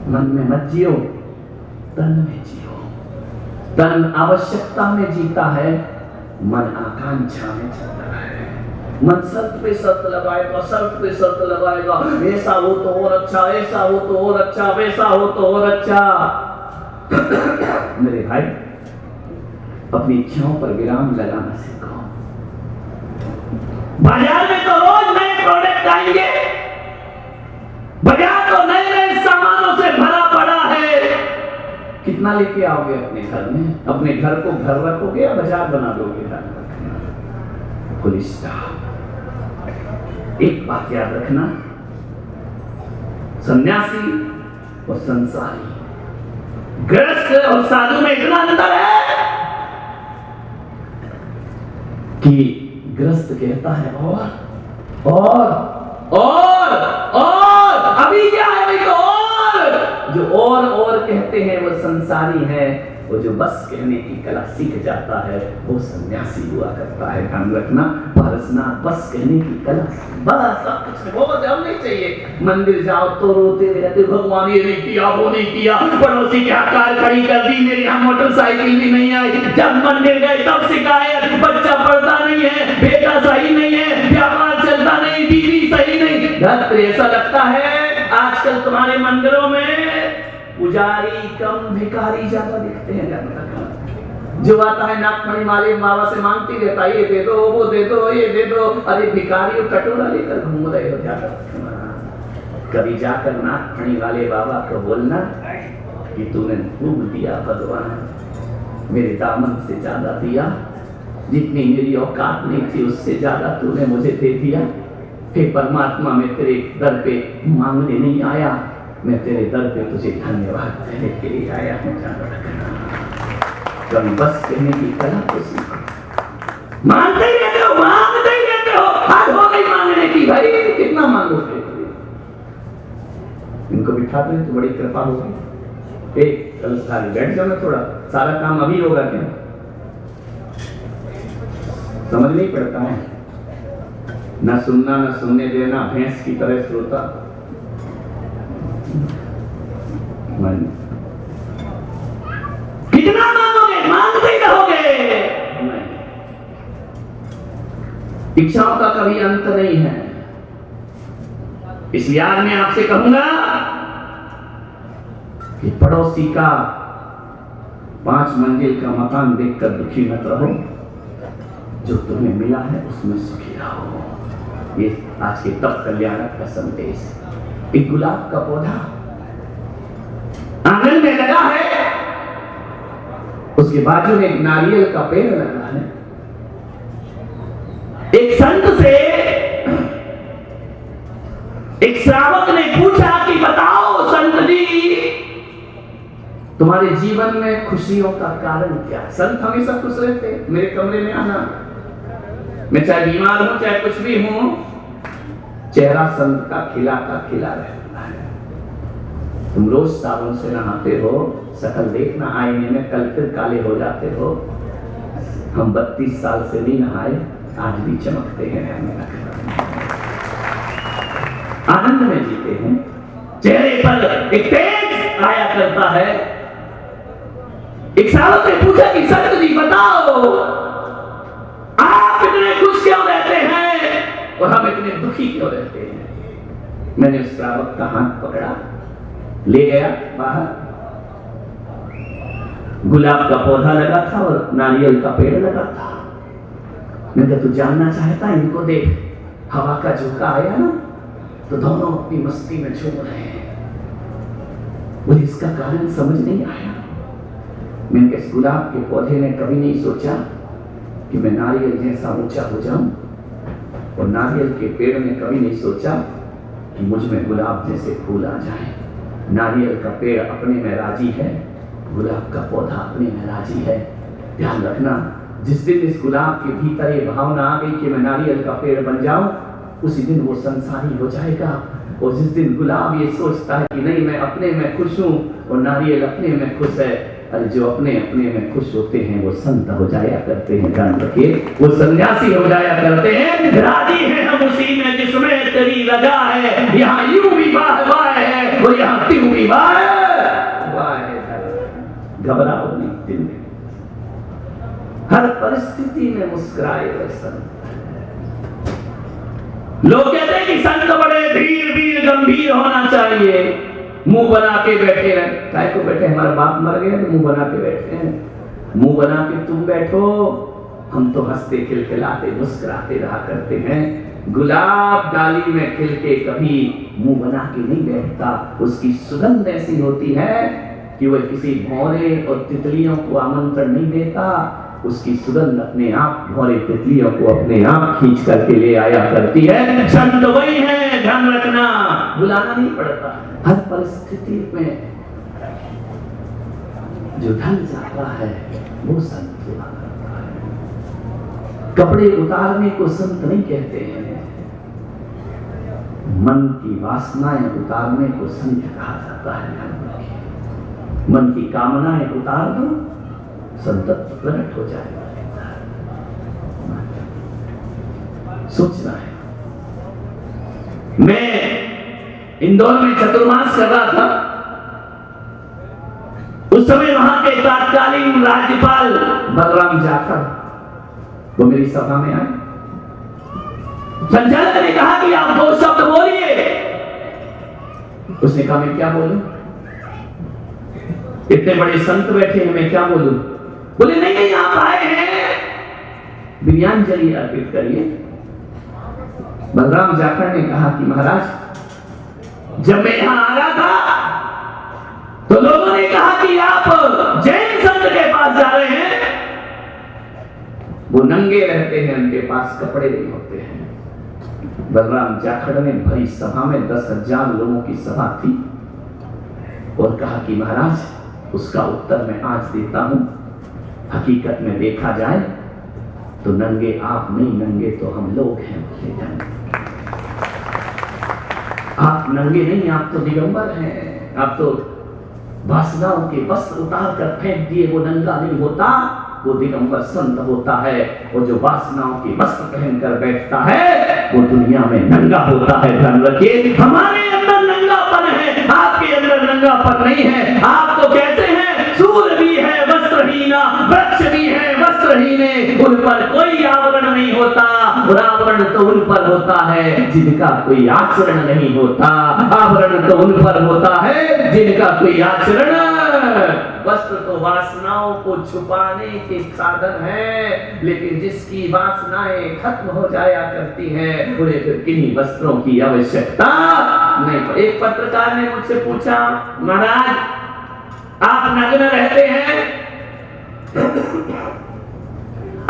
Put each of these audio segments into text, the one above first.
मन में मत जियो, तन में जियो। तन आवश्यकता में जीता है, मन आकांक्षा में जीता है। मन शर्त पे शर्त लगाएगा, शर्त पे शर्त लगाएगा, ऐसा हो तो और अच्छा, ऐसा हो तो और अच्छा, वैसा हो तो और अच्छा। मेरे भाई, अपनी इच्छाओं पर विराम लगाना सीखो। बाजार में तो रोज नए प्रोडक्ट आएंगे, बाजार तो नए नए सामानों से भरा पड़ा है। कितना लेके आओगे अपने घर में? अपने घर को घर रखोगे या बाजार बना दोगे? Full stop. एक बात याद रखना, सन्यासी और संसारी, गृहस्थ और साधु में इतना अंतर है कि गृहस्थ कहता है और अभी क्या है भाई, तो और जो और कहते हैं वो संसारी है। वो जो बस कहने की कला सीख जाता है वो सन्यासी हुआ करता है। ध्यान रखना, पारसना बस कहने की कला, बस सब कुछ बहुत हम नहीं चाहिए। मंदिर जाओ तो रोते रहते, भगवान ये नहीं किया, वो नहीं किया, पड़ोसी के कार खड़ी कर दी, मेरे यहाँ मोटरसाइकिल भी नहीं आई, जब मंदिर गए तब शिकायत, बच्चा पढ़ता नहीं है, बेटा सही नहीं है, व्यापार चलता नहीं, बीवी सही नहीं। धत्र ऐसा लगता है आजकल तुम्हारे मंदिरों में पुजारी कम भिखारी ज्यादा दिखते हैं। जो आता है नागमणि वाले बाबा से मांगती रहता है, ये दे दो, वो दे दो, ये दे दो। अरे भिखारी कटोरा लेकर घूम रहे हो ज्यादा। कभी जाकर नागमणि वाले बाबा को बोलना कि तूने खूब दिया भगवान, मेरे दामन से ज्यादा दिया, जितनी मेरी औकात नहीं थी उससे ज्यादा तूने मुझे दे दिया। हे परमात्मा, मैं तेरे दर पे मांगने नहीं आया, मैं तेरे दर पे तुझे धन्यवाद देने के लिए आया हूं। कभी बस कहने की कला को सीखो। मांगते ही रहते हो, हाथ हो गई मांगने की, भाई कितना मांगोगे? इनको बिठा दो तो बड़ी कृपा होगी। एक कल सारी बैठ जाओ ना, थोड़ा सारा काम अभी होगा क्या? समझ नहीं पड़ता है, ना सुनना ना सुनने देना, भैंस की तरह श्रोता। मन कितना मांगोगे? मांगते ही रहोगे। इच्छाओं का कभी अंत नहीं है। इसलिए आज मैं आपसे कहूंगा कि पड़ोसी का 5 मंजिल का मकान देखकर दुखी मत रहो, जो तुम्हें मिला है उसमें सुखी रहो। ये आज के तप कल्याणक का संदेश। एक गुलाब का पौधा आंगन में लगा है, उसके बाजू में एक नारियल का पेड़ लगा है। एक संत से एक श्रावक ने पूछा कि बताओ संत जी, तुम्हारे जीवन में खुशियों का कारण क्या है? संत हमेशा खुश रहते, मेरे कमरे में आना, मैं चाहे बीमार हूं चाहे कुछ भी हूं, चेहरा संत का खिला रहता है। तुम रोज साबुन से नहाते हो, शकल देखना आईने में, कल फिर काले हो जाते हो। हम 32 साल से नहीं नहाए, आज भी चमकते हैं। आनंद में जीते हैं, चेहरे पर एक तेज आया करता है। एक साहब ने पूछा कि संत जी बताओ, आप इतने खुश क्यों रहते हैं और हम इतने दुखी क्यों रहते हैं? मैंने उस श्रावक का हाथ पकड़ा, ले गया बाहर। गुलाब का पौधा लगा था और नारियल का पेड़ लगा था। मैं तो तू जानना चाहता, इनको देख, हवा का झोंका आया ना तो दोनों अपनी मस्ती में झूम रहे हैं। मुझे इसका कारण समझ नहीं आया। मैंने इस गुलाब के पौधे ने कभी नहीं सोचा कि मैं नारियल जैसा ऊंचा हो जाऊं, और नारियल के पेड़ ने कभी नहीं सोचा कि मुझ में गुलाब जैसे फूल आ जाए। नारियल का पेड़ अपने में राजी है, गुलाब का पौधा अपने में राजी है। ध्यान रखना, जिस दिन इस गुलाब के भीतर ये भावना आ गई कि मैं नारियल का पेड़ बन जाऊं, उसी दिन वो संसारी हो जाएगा। और जिस दिन गुलाब ये सोचता है कि नहीं मैं अपने में खुश हूं और नारियल अपने में खुश है, अरे जो अपने अपने में खुश होते हैं वो संत हो जाया करते हैं। ध्यान रखिए, वो सन्यासी हो जाया करते हैं। राजी है हम उसी में जिसमें तेरी रजा है, यहाँ यूं भी वाह वाह है और यहाँ हूं कि वाह घबराओ नहीं, दिल में हर परिस्थिति में मुस्कुराए हुए संत। लोग कहते हैं कि संत बड़े धीर वीर गंभीर होना चाहिए, मुंह बना के बैठे रहे। काय को बैठे? हमारा बाप मर गए तो मुंह बना के बैठे हैं। मुंह बना के तुम बैठो, हम तो हंसते खिलखिलाते मुस्कुराते रहा करते हैं। गुलाब डाली में खिल के कभी मुंह बना के नहीं बैठता। उसकी सुगंध ऐसी होती है कि वह किसी भौरे और तितलियों को आमंत्रण नहीं देता। उसकी सुगंध अपने आप भौरे तितलियों को अपने आप खींच करके ले आया करती है। संत वही है, ध्यान रखना, बुलाना नहीं पड़ता। हर परिस्थिति में जो ढल जाता है वो संत हुआ करता है। कपड़े उतारने को संत नहीं कहते हैं, मन की वासनाएं उतारने को संत कहा जाता है। मन की कामनाएं उतार दो, संतत्व प्रकट हो जाएगा। सोचना है। मैं इंदौर में चतुर्मास कर रहा था, उस समय वहां के तत्कालीन राज्यपाल बलराम जाखड़ वो मेरी सभा में आए। संचालक ने कहा कि आप 2 शब्द बोलिए। उसने कहा मैं क्या बोलूं, इतने बड़े संत बैठे हैं, मैं क्या बोलूं? बोले नहीं आप आए हैं, विनयाञ्जलि अर्पित करिए। बलराम जाखड़ ने कहा कि महाराज, जब मैं यहां आ रहा था तो लोगों ने कहा कि आप जैन संत के पास जा रहे हैं, वो नंगे रहते हैं, उनके पास कपड़े नहीं होते हैं। बलराम जाखड़ ने भरी सभा में 10,000 लोगों की सभा थी और कहा कि महाराज, उसका उत्तर मैं आज देता हूं। हकीकत में देखा जाए तो नंगे आप नहीं, नंगे तो हम लोग हैं। आप नंगे नहीं, आप तो दिगंबर हैं। आप तो वासनाओं के वस्त्र उतार कर फेंक दिए, वो नंगा नहीं होता, वो दिगंबर संत होता है। और जो वासनाओं के वस्त्र पहनकर बैठता है वो दुनिया में नंगा होता है। ध्यान रखिए, हमारे अंदर नंगापन है, आपके अंदर नंगापन नहीं है। आप तो कैसे हैं? सूर भी है वस्त्रहीना, वृक्ष भी है वस्त्रहीने, उन पर कोई आवरण नहीं होता। और आवरण तो उन पर होता है जिनका कोई आचरण नहीं होता। आवरण तो उन पर होता है जिनका कोई आचरण। वस्त्र तो वासनाओं को छुपाने के साधन है, लेकिन जिसकी वासनाएं खत्म हो जाया करती हैं उन्हें फिर किन्हीं वस्त्रों की आवश्यकता नहीं। एक पत्रकार ने मुझसे पूछा, महाराज आप नग्न रहते हैं,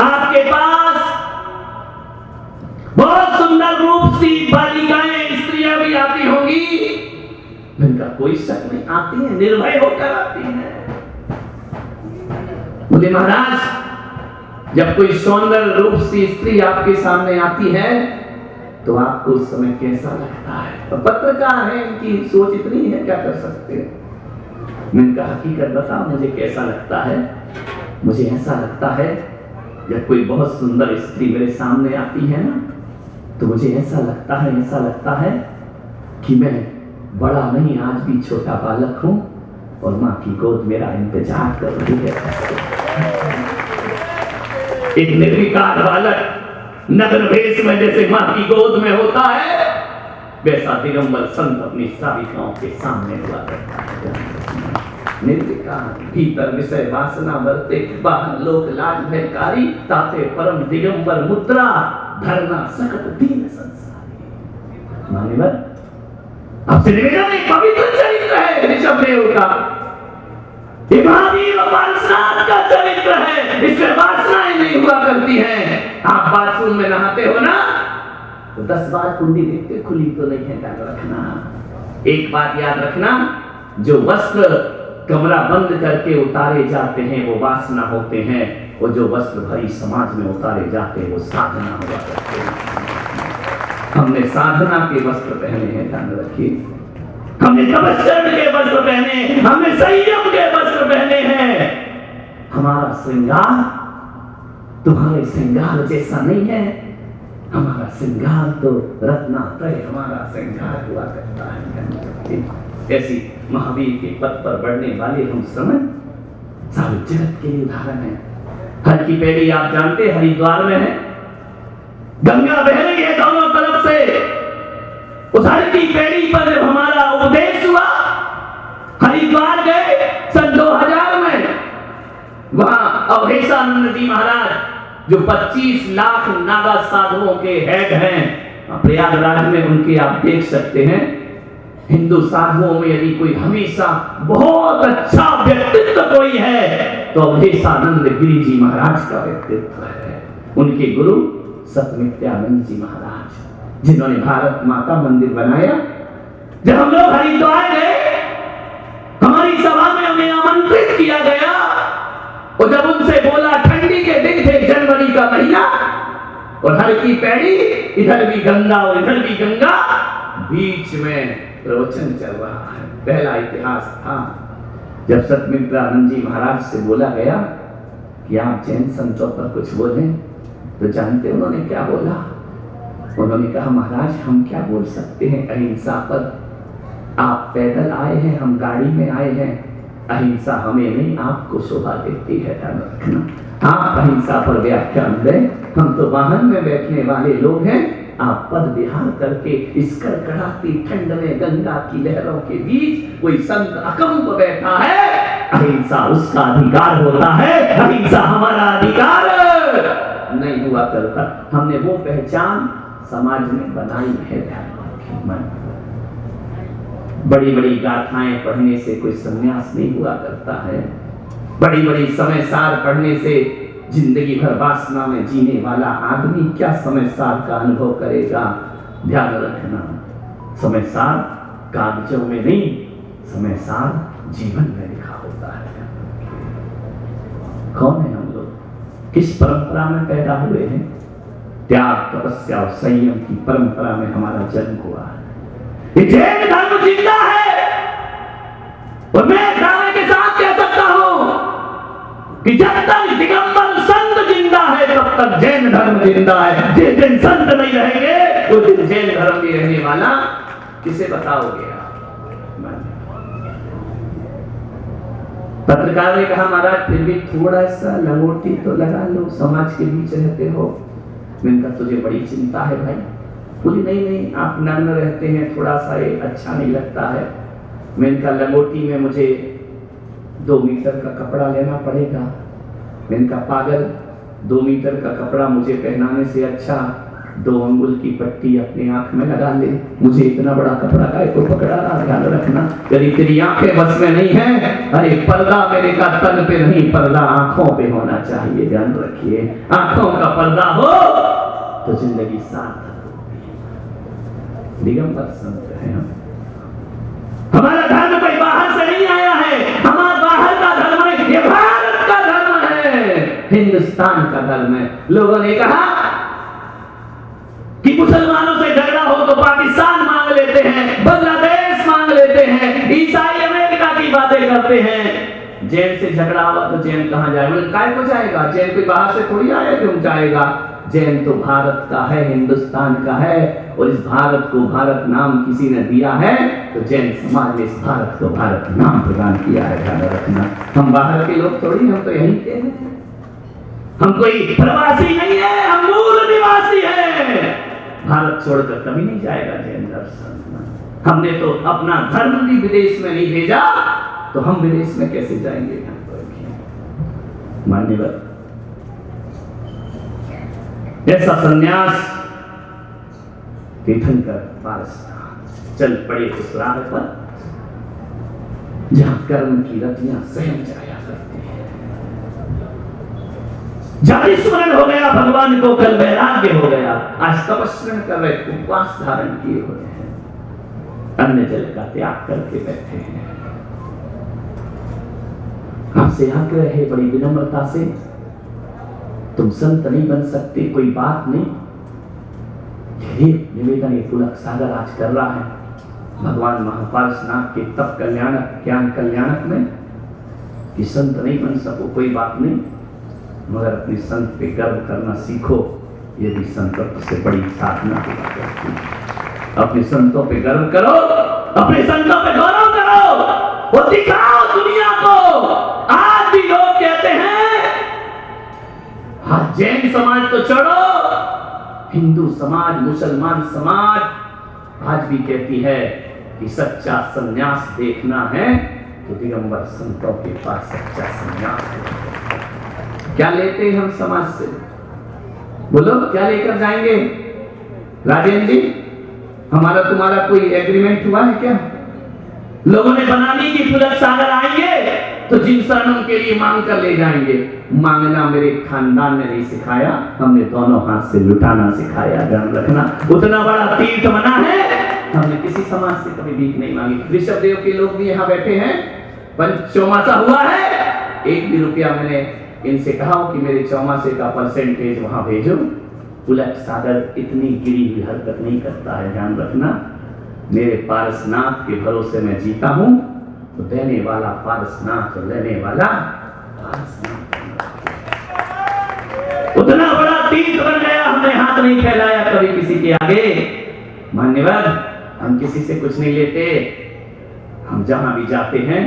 आपके पास बहुत सुंदर रूप सी बालिकाएं स्त्रियां भी आती होंगी। इनका कोई शक नहीं, आती है, निर्भय होकर आती है। बोले महाराज, जब कोई सौंदर्य रूप सी स्त्री आपके सामने आती है तो आपको उस समय कैसा लगता है? तो पत्रकार है, इनकी सोच इतनी है, क्या कर सकते हैं। मैंने कहा हकीकत बता, मुझे कैसा लगता है? मुझे ऐसा लगता है जब कोई बहुत सुंदर स्त्री मेरे सामने आती है ना, तो मुझे ऐसा लगता है कि मैं बड़ा नहीं, आज भी छोटा बालक हूं और मां की गोद मेरा इंतजार कर रही है। एक निर्विकार बालक नग्न भेष में जैसे मां की गोद में होता है, वैसा दिगंबर संत अपनी साविकाओं के सामने हुआ करता है। निर्विकार, भीतर विषय वासना बरते, बाहर लोक लाज भयकारी, ताते परम दिगंबर मुद्रा, धरना सकट दीन संसारी। मान्यवर, आपसे निवेदन, एक पवित्र चरित्र है ऋषभदेव का, महावीर पार्षद का चरित्र है। इसमें वासनाएं नहीं हुआ करती हैं। आप बाथरूम में नहाते हो ना, तो 10 बार कुंडी देखते, खुली तो नहीं है, ध्यान रखना। एक बात याद रखना, जो वस्त्र कमरा बंद करके उतारे जाते हैं वो वासना होते हैं, और जो वस्त्र भरी समाज में उतारे जाते हैं वो साधना हुआ करते हैं। हमने साधना के वस्त्र पहने हैं, ध्यान रखिए। हमने तपस्या के वस्त्र पहने, हमने संयम के वस्त्र पहने हैं। हमारा श्रृंगार तुम्हारे श्रृंगार जैसा नहीं है। हमारा श्रृंगार तो रत्नात्रय हमारा श्रृंगार हुआ करता है। ऐसी महावीर के पथ पर बढ़ने वाले हम श्रमण सारे जगत के लिए उदाहरण है। हर की पेड़ी आप जानते हरिद्वार में है, गंगा बह रही है दोनों तरफ से। उस हर की पेड़ी पर जब हमारा उपदेश हुआ, हरिद्वार गए सन 2000 में, वहां अवधेशानंद जी महाराज जो 25 लाख नागा साधुओं के हेड हैं, प्रयागराज में उनके आप देख सकते हैं। हिंदू साधुओं में यदि कोई हमेशा बहुत अच्छा व्यक्तित्व कोई है तो अवधेशानंद गिरी जी महाराज का व्यक्तित्व है। उनके गुरु सतमित्यानंद जी महाराज जिन्होंने भारत माता मंदिर बनाया। जब हम लोग हरिद्वार गए, हमारी सभा में हमें आमंत्रित किया गया और जब उनसे बोला, ठंडी के दिन थे, जनवरी का महीना, और हर की पैड़ी, इधर भी गंगा और इधर भी गंगा, बीच में प्रवचन चल रहा है। पहला इतिहास था जब सतमित्रानंद जी महाराज से बोला गया कि आप जैन संतों पर कुछ बोलें, तो जानते उन्होंने क्या बोला? उन्होंने कहा, महाराज हम क्या बोल सकते हैं अहिंसा पर? आप पैदल आए हैं, हम गाड़ी में आए हैं। अहिंसा हमें नहीं, आपको शोभा देती है, ध्यान रखना। आप अहिंसा पर व्याख्यान दें, हम तो वाहन में बैठने वाले लोग हैं। आप पद विहार करके इस कड़कड़ाती ठंड में गंगा की लहरों के बीच कोई संत अकंप बैठा है। अहिंसा उसका अधिकार होता है, अहिंसा हमारा अधिकार नहीं हुआ करता। हमने वो पहचान समाज में बनाई है, ध्यान रखें। बड़ी बड़ी गाथाएं पढ़ने से कोई संन्यास नहीं हुआ करता है। बड़ी बड़ी समय सार पढ़ने से जिंदगी भर वासना में जीने वाला आदमी क्या समय सार का अनुभव करेगा? ध्यान रखना, समय सार कागजों में नहीं, समय सार जीवन में लिखा होता है। कौन है हम लोग? किस परंपरा में पैदा हुए हैं? त्याग, तपस्या और संयम की परंपरा में हमारा जन्म हुआ है। ये जैन धर्म जिंदा है और मैं दावे के साथ कह सकता हूं कि जब तक दिगंबर संत जिंदा है तब तक जैन धर्म जिंदा है। जिस दिन संत नहीं रहेंगे उस दिन जैन धर्म भी रहने वाला किसे बताओगे आप? पत्रकार ने कहा, महाराज फिर भी थोड़ा सा लंगोटी तो लगा लो, समाज के बीच रहते हो। मैंने कहा तुझे बड़ी चिंता है भाई। बोली नहीं, आप नग्न रहते हैं, थोड़ा सा ये अच्छा नहीं लगता है। मैंने कहा लंगोटी में मुझे 2 मीटर का कपड़ा लेना पड़ेगा। मैंने कहा पागल, 2 मीटर का कपड़ा मुझे पहनाने से अच्छा 2 अंगुल की पट्टी अपनी आंख में लगा ले। मुझे इतना बड़ा कपड़ा काहे को पकड़ा रहा? ध्यान रखना, यदि तेरी आंखें बस में नहीं है, अरे पर्दा मेरे का तन पे नहीं, पर्दा आंखों पे होना चाहिए। ध्यान रखिए, आंखों का पर्दा हो तो जिंदगी सार्थक। दिगंबर संत है हम। हमारा धर्म कोई बाहर से नहीं आया है, हमारा बाहर का धर्म है, ये भारत का धर्म है, हिंदुस्तान का धर्म है। लोगों ने कहा कि मुसलमानों से झगड़ा हो तो पाकिस्तान मांग लेते हैं, बांग्लादेश मांग लेते हैं, ईसाई अमेरिका की बातें करते हैं। जैन से झगड़ा हुआ तो जैन कहां जाएगा? काय को जाएगा? जैन कोई बाहर से थोड़ी आया, क्यों जाएगा? जैन तो भारत का है, हिंदुस्तान का है, और इस भारत को भारत नाम किसी ने दिया है तो जैन समाज ने इस भारत को भारत नाम प्रदान किया है। ध्यान रखना, हम बाहर के लोग थोड़ी, हम तो यहीं के हैं। हम कोई प्रवासी नहीं है, हम मूल निवासी हैं। भारत छोड़कर कभी नहीं जाएगा जैन दर्शन। हमने तो अपना धर्म भी विदेश में नहीं भेजा, तो हम विदेश में कैसे जाएंगे? मान्यवर, ऐसा संन्यास तीर्थंकर पारस चल पड़े उस राह पर जहां कर्म की रतियां स्वयं जाया करती है। जाति स्मरण हो गया भगवान को, कल वैराग्य हो गया, आज तपस्या कर रहे, उपवास धारण किए हुए हैं, अन्न जल का त्याग करके बैठे हैं। आपसे आग्रह है बड़ी विनम्रता से, तुम संत नहीं बन सकते, कोई बात नहीं। निवेदन ये पुलक सागर आज कर रहा है भगवान महापार्श्वनाथ के तप कल्याणक ज्ञान कल्याणक में कि संत नहीं बन सको, कोई बात नहीं, मगर अपने संत पे गर्व करना सीखो। ये भी संकल्प से बड़ी साधना की बात है। अपने संतों पे गर्व करो, अपने संतों पे गौरव करो। वो दिखाओ दुनिया को। आज भी लोग कहते हैं, हाँ जैन समाज तो छोड़ो, हिंदू समाज, मुसलमान समाज आज भी कहती है कि सच्चा संन्यास देखना है तो दिगंबर संतों के पास सच्चा संन्यास है। क्या लेते हैं हम समाज से? बोलो क्या लेकर जाएंगे? राजेंद्र जी, हमारा तुम्हारा कोई एग्रीमेंट हुआ है क्या? लोगों ने बना ली कि पुलक सागर आएंगे तो जिन शरणों के लिए मांग कर ले जाएंगे। मांगना मेरे खानदान ने नहीं सिखाया, हमने दोनों हाथ से लुटाना सिखाया। ध्यान रखना, उतना बड़ा तीर्थ बना है, हमने किसी समाज से कभी भीख नहीं मांगी। ऋषभ देव के लोग भी यहाँ बैठे हैं, चौमासा हुआ है, 1 भी रुपया मैंने इनसे कहा कि मेरे चौमासे का परसेंटेज वहां भेजो। पुलक सागर इतनी गिरी हुई हरकत नहीं करता है। ध्यान रखना, मेरे पारसनाथ के भरोसे मैं जीता हूं, तो देने वाला पारसनाथ, लेने वाला पारसनाथ। उतना बड़ा तीर्थ बन गया, हमने हाथ नहीं फैलाया कभी किसी के आगे। मान्यवर, हम किसी से कुछ नहीं लेते। हम जहां भी जाते हैं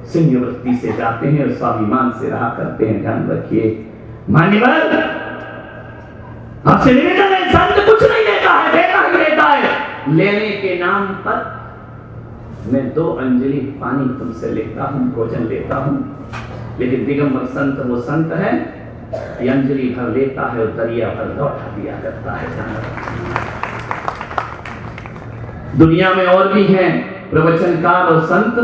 सिंह वृत्ति से जाते हैं और स्वाभिमान से रहा करते हैं। ध्यान रखिए मान्यवर, आपसे निवेदन है, संत कुछ नहीं लेता है, देता ही देता है। लेने के नाम पर मैं 2 अंजलि पानी तुमसे लेता हूं, भोजन लेता हूं, लेकिन दिगंबर संत वो संत है कि अंजलि भर लेता है और दरिया भर लौटा दिया करता है। दुनिया में और भी हैं प्रवचनकार और संत,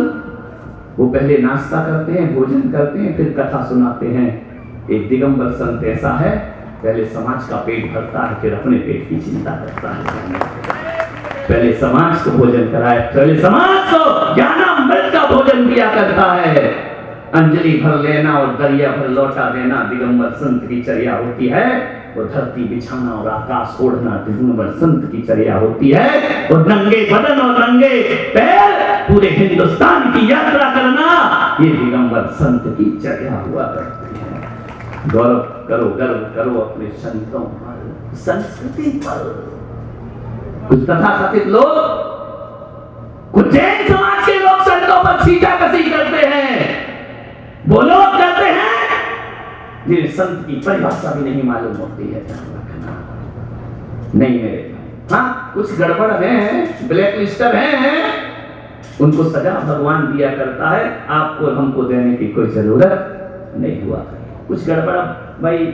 वो पहले नाश्ता करते हैं, भोजन करते हैं, फिर कथा सुनाते हैं। एक दिगंबर संत ऐसा है, पहले समाज का पेट भरता है, फिर अपने पेट की चिंता करता है। पहले समाज को भोजन कराए, पहले समाज को ज्ञानामृत का भोजन दिया करता है। अंजलि भर लेना और दरिया भर लौटा देना दिगंबर संत की चर्या होती है। वो धरती बिछाना और आकाश ओढ़ना दिगंबर संत की चर्या होती है। और नंगे बदन और नंगे पैर पूरे हिंदुस्तान की यात्रा करना, ये दिगंबर संत की चर्या हुआ करती है। गौरव करो, गर्व करो अपने संतों पर, संस्कृति पर। कुछ तथाकथित लोग, कुछ जैन समाज के लोग संतों पर छींटाकशी करते हैं। वो लोग करते हैं जिन्हें संत की परिभाषा भी नहीं मालूम होती है। नहीं मेरे, हाँ कुछ गड़बड़ है, ब्लैक लिस्टर है, उनको सजा भगवान दिया करता है, आपको हमको देने की कोई जरूरत नहीं हुआ। कुछ गड़बड़ भाई,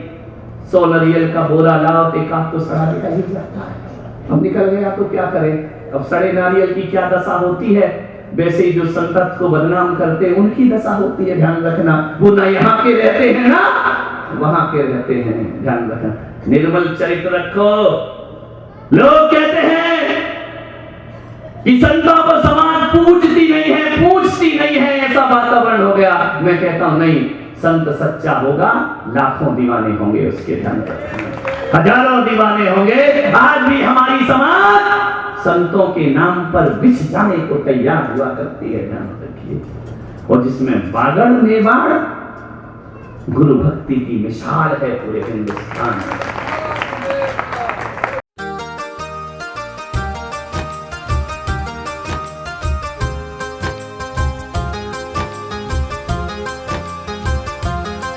100 नारियल का बोरा लाओ, देखा तो सड़ा निकल ही जाता है। अब निकल गया तो क्या करें? अब सड़े नारियल की क्या दशा होती है, वैसे ही जो संतत को बदनाम करते उनकी दशा होती है। ध्यान रखना, वो ना यहाँ के रहते हैं ना वहां के रहते हैं। ध्यान रखना, निर्मल चरित्र रखो। लोग कहते हैं कि संतों को समाज पूजती नहीं है, पूछती नहीं है, ऐसा वातावरण हो गया। मैं कहता हूं नहीं, संत सच्चा होगा, लाखों दीवाने होंगे उसके। ध्यान रखना, हजारों दीवाने होंगे। आज भी हमारी समाज संतों के नाम पर बिछ जाने को तैयार हुआ करती है। ध्यान रखिए, और जिसमें बागड़ मेवाड़ गुरु भक्ति की मिसाल है पूरे हिंदुस्तान में।